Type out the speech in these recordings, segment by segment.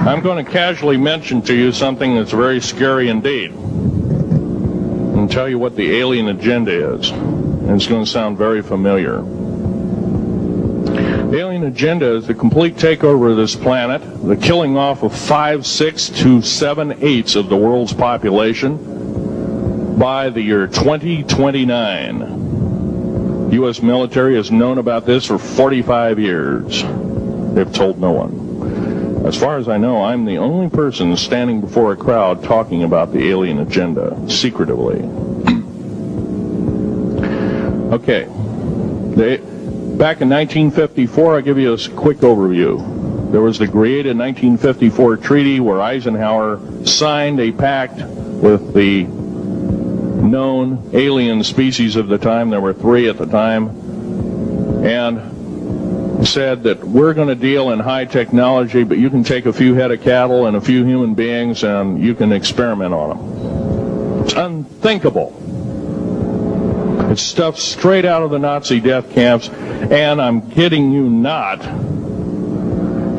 I'm going to casually mention to you something that's very scary indeed, and tell you what the alien agenda is. And it's going to sound very familiar. The alien agenda is the complete takeover of this planet, the killing off of 5, 6 to 7/8 of the world's population by the year 2029. The U.S. military has known about this for 45 years. They've told no one. As far as I know, I'm the only person standing before a crowd talking about the alien agenda, secretively. Okay. Back in 1954, I'll give you a quick overview. There was the created 1954 treaty where Eisenhower signed a pact with the known alien species of the time. There were 3 at the time. And said that we're going to deal in high technology, but you can take a few head of cattle and a few human beings and you can experiment on them. It's unthinkable. It's stuff straight out of the Nazi death camps, and I'm kidding you not,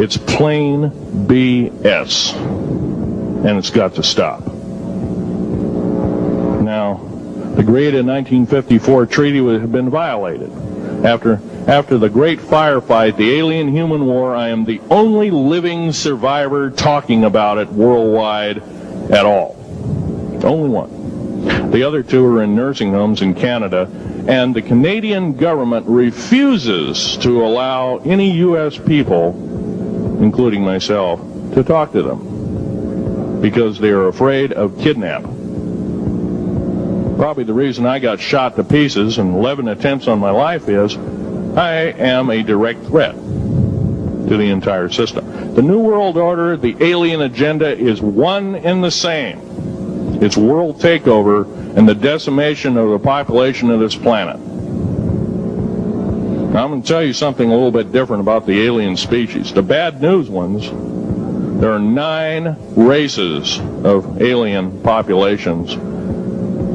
it's plain BS, and it's got to stop. Now, the created 1954 treaty had been violated. After the great firefight, the alien-human war, I am the only living survivor talking about it worldwide at all. Only one. The other 2 are in nursing homes in Canada, and the Canadian government refuses to allow any U.S. people, including myself, to talk to them because they are afraid of kidnapping. Probably the reason I got shot to pieces and 11 attempts on my life is I am a direct threat to the entire system. The New World Order, the alien agenda, is one and the same. It's world takeover and the decimation of the population of this planet. Now, I'm going to tell you something a little bit different about the alien species. The bad news ones, there are 9 races of alien populations.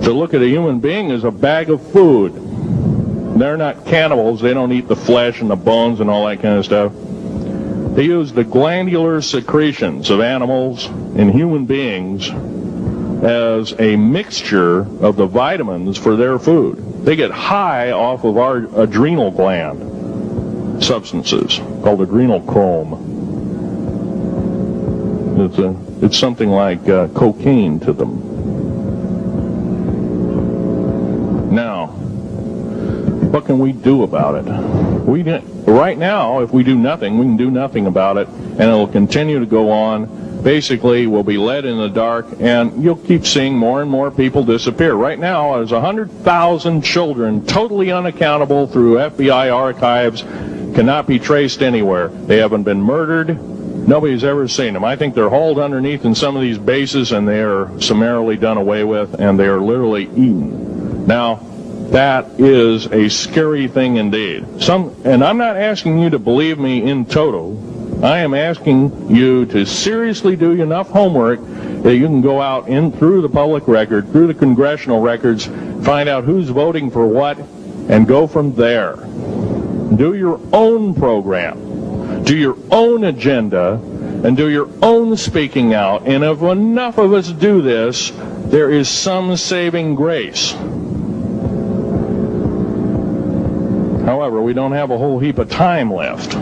To look at a human being as a bag of food. They're not cannibals. They don't eat the flesh and the bones and all that kind of stuff. They use the glandular secretions of animals and human beings as a mixture of the vitamins for their food. They get high off of our adrenal gland substances called adrenochrome. It's something like cocaine to them. Now, what can we do about it? Right now, if we do nothing, we can do nothing about it, and it will continue to go on. Basically, we'll be led in the dark, and you'll keep seeing more and more people disappear. Right now, there's 100,000 children totally unaccountable through FBI archives, cannot be traced anywhere. They haven't been murdered. Nobody's ever seen them. I think they're hauled underneath in some of these bases, and they are summarily done away with, and they are literally eaten. Now, that is a scary thing indeed. And I'm not asking you to believe me in toto. I am asking you to seriously do enough homework that you can go out through the public record, through the congressional records, find out who's voting for what, and go from there. Do your own program. Do your own agenda, and do your own speaking out. And if enough of us do this, there is some saving grace. However, we don't have a whole heap of time left.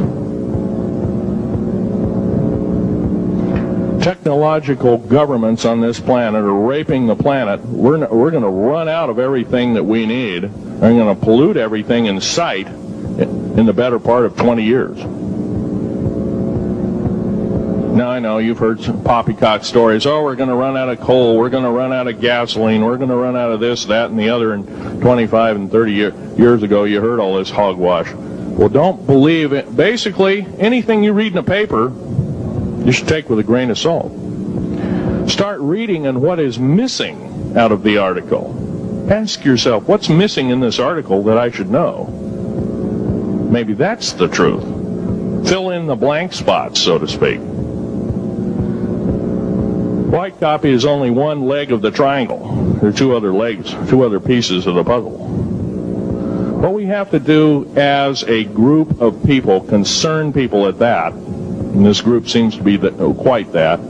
Technological governments on this planet are raping the planet. We're going to run out of everything that we need. We're going to pollute everything in sight in the better part of 20 years. Now, I know you've heard some poppycock stories. Oh, we're going to run out of coal. We're going to run out of gasoline. We're going to run out of this, that, and the other. And 25 and 30 years ago, you heard all this hogwash. Well, don't believe it. Basically, anything you read in a paper, you should take with a grain of salt. Start reading on what is missing out of the article. Ask yourself, what's missing in this article that I should know? Maybe that's the truth. Fill in the blank spots, so to speak. White copy is only one leg of the triangle. There are 2 other legs, 2 other pieces of the puzzle. What we have to do as a group of people, concerned people at that, and this group seems to be quite that,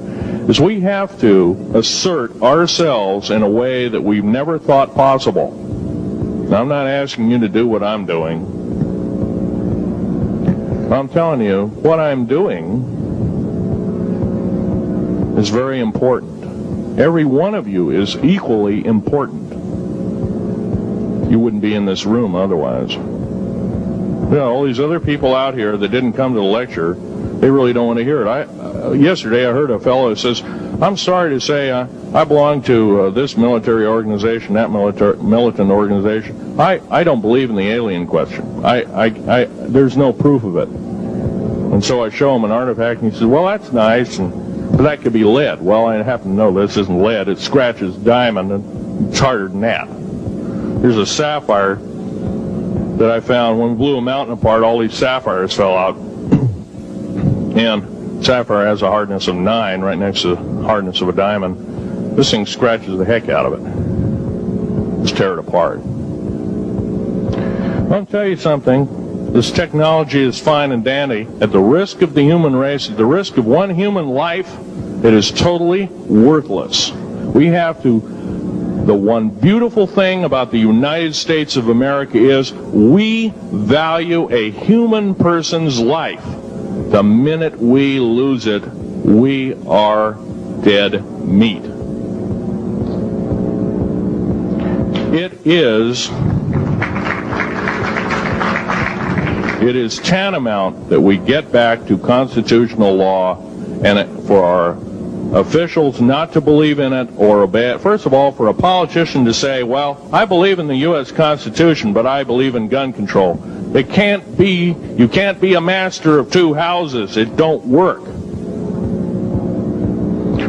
is we have to assert ourselves in a way that we've never thought possible. Now, I'm not asking you to do what I'm doing. I'm telling you, what I'm doing is very important. Every one of you is equally important. You wouldn't be in this room otherwise. You know, all these other people out here that didn't come to the lecture, they really don't want to hear it. Yesterday I heard a fellow who says, I'm sorry to say I belong to this military organization, that militant organization. I don't believe in the alien question. There's no proof of it. And so I show him an artifact, and he says, well, that's nice, but that could be lead. Well, I happen to know this isn't lead. It scratches diamond, and it's harder than that. Here's a sapphire that I found. When we blew a mountain apart, all these sapphires fell out. And sapphire has a hardness of 9 right next to the hardness of a diamond. This thing scratches the heck out of it. Let's tear it apart. I'll tell you something. This technology is fine and dandy. At the risk of the human race, at the risk of one human life, it is totally worthless. We have to... The one beautiful thing about the United States of America is we value a human person's life. The minute we lose it, we are dead meat. It is tantamount that we get back to constitutional law, and for our officials not to believe in it or obey it. First of all, for a politician to say, well, I believe in the U.S. Constitution, but I believe in gun control. You can't be a master of two houses. It don't work.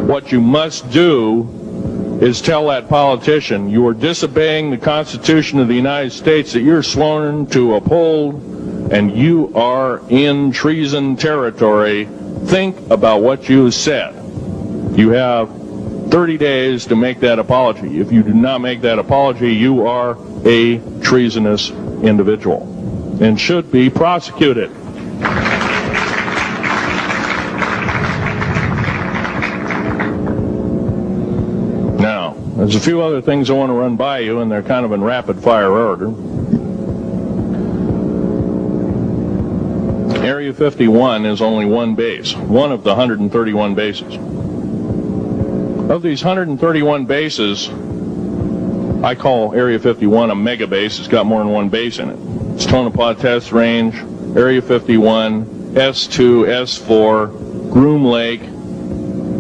What you must do is tell that politician you are disobeying the Constitution of the United States that you're sworn to uphold, and you are in treason territory. Think about what you said. You have 30 days to make that apology. If you do not make that apology, you are a treasonous individual and should be prosecuted. Now, there's a few other things I want to run by you, and they're kind of in rapid-fire order. Area 51 is only one base, one of the 131 bases. Of these 131 bases, I call Area 51 a mega base. It's got more than one base in it. It's Tonopah Test Range, Area 51, S2, S4, Groom Lake,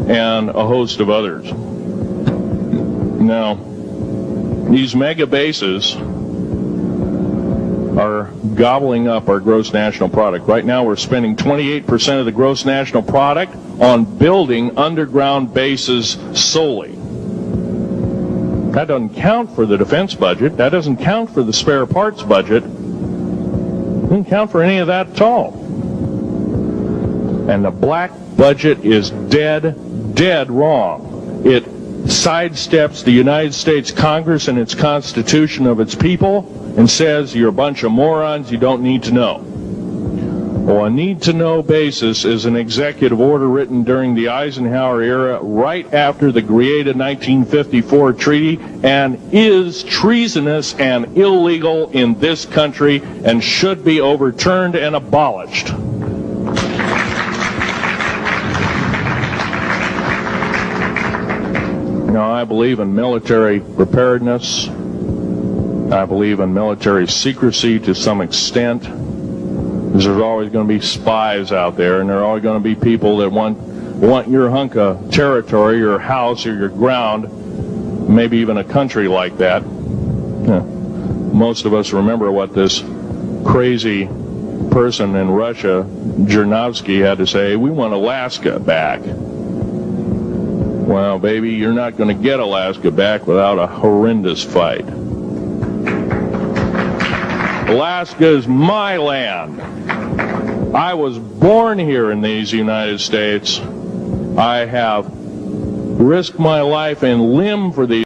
and a host of others. Now, these mega bases are gobbling up our gross national product. Right now we're spending 28% of the gross national product on building underground bases solely. That doesn't count for the defense budget. That doesn't count for the spare parts budget. It doesn't count for any of that at all. And the black budget is dead wrong. It sidesteps the United States Congress and its Constitution of its people and says you're a bunch of morons, you don't need to know. Well, a need-to-know basis is an executive order written during the Eisenhower era right after the Greada 1954 treaty and is treasonous and illegal in this country and should be overturned and abolished. Now, I believe in military preparedness. I believe in military secrecy to some extent. Because there's always going to be spies out there, and there are always going to be people that want your hunk of territory, your house, or your ground, maybe even a country like that. Yeah. Most of us remember what this crazy person in Russia, Zhirinovsky, had to say. We want Alaska back. Well, baby, you're not going to get Alaska back without a horrendous fight. Alaska is my land. I was born here in these United States. I have risked my life and limb for these